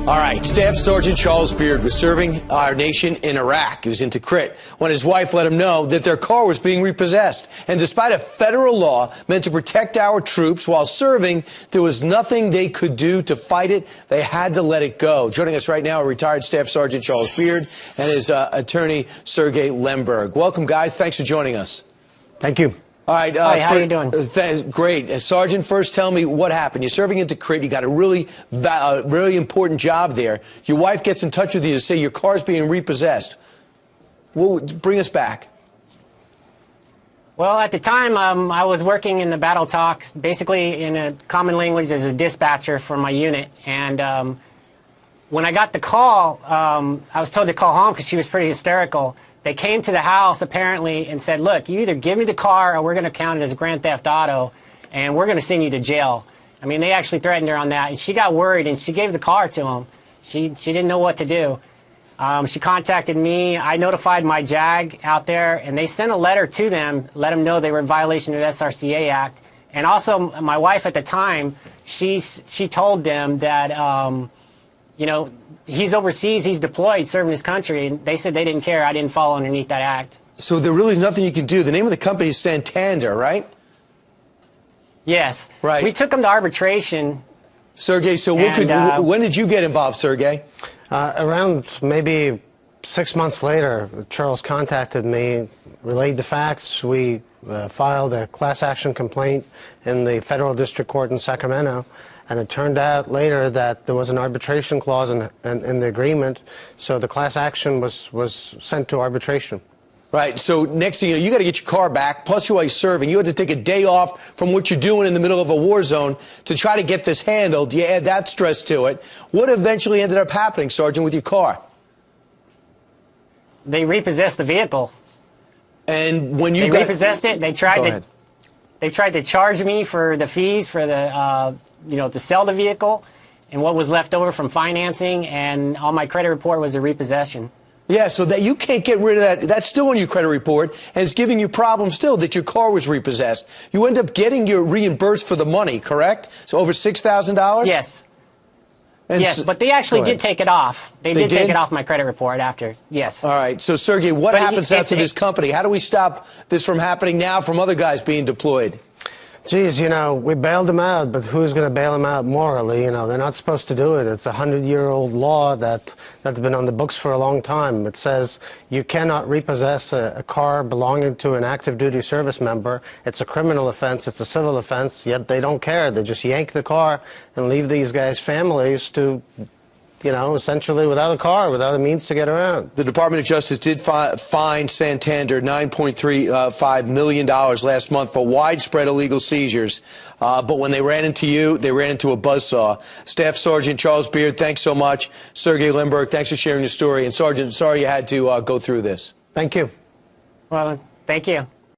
All right, Staff Sergeant Charles Beard was serving our nation in Iraq. He was in Tikrit when his wife let him know that their car was being repossessed. And despite a federal law meant to protect our troops while serving, there was nothing they could do to fight it. They had to let it go. Joining us right now, retired Staff Sergeant Charles Beard and his attorney, Sergey Lemberg. Welcome, guys. Thanks for joining us. Thank you. All right. Hi, how are you doing? Great. Sergeant, first tell me what happened. You're serving in Tikrit. You got a really important job there. Your wife gets in touch with you to say your car's being repossessed. Well, bring us back. Well, at the time, I was working in the battle talks, basically in a common language as a dispatcher for my unit. And when I got the call, I was told to call home because she was pretty hysterical. They came to the house, apparently, and said, look, you either give me the car or we're going to count it as grand theft auto, and we're going to send you to jail. I mean, they actually threatened her on that. And she got worried, and she gave the car to him. She didn't know what to do. She contacted me. I notified my JAG out there, and they sent a letter to them, let them know they were in violation of the SRCA Act. And also, my wife at the time, she told them that, you know, he's overseas, he's deployed, serving his country, and they said they didn't care. I didn't fall underneath that act. So there really is nothing you can do. The name of the company is Santander, right? Yes. Right. We took him to arbitration. Sergey, so when did you get involved, Sergey? Around maybe 6 months later, Charles contacted me, relayed the facts. We filed a class action complaint in the federal district court in Sacramento. And it turned out later that there was an arbitration clause in the agreement, so the class action was sent to arbitration. Right. So next thing you know, you got to get your car back, plus you are serving. You had to take a day off from what you're doing in the middle of a war zone to try to get this handled. You add that stress to it. What eventually ended up happening, Sergeant, with your car? They repossessed the vehicle. And when they repossessed it, they tried to charge me for the fees for the you know, to sell the vehicle and what was left over from financing, and on my credit report was a repossession. Yeah, so that you can't get rid of that. That's still on your credit report, and it's giving you problems still that your car was repossessed. You end up getting your reimbursed for the money, correct? So over $6,000? Yes. Yes, but they actually did take it off. They did take it off my credit report after, yes. All right, so Sergey, what happens now to this company? How do we stop this from happening now from other guys being deployed? Geez, you know, we bailed them out, but who's going to bail them out morally? You know, they're not supposed to do it. It's a 100-year-old law that's been on the books for a long time. It says you cannot repossess a car belonging to an active duty service member. It's a criminal offense. It's a civil offense, yet they don't care. They just yank the car and leave these guys' families to, you know, essentially without a car, without a means to get around. The Department of Justice did fine Santander $9.35 million last month for widespread illegal seizures. But when they ran into you, they ran into a buzzsaw. Staff Sergeant Charles Beard, thanks so much. Sergey Lemberg, thanks for sharing your story. And Sergeant, sorry you had to go through this. Thank you. Well, thank you.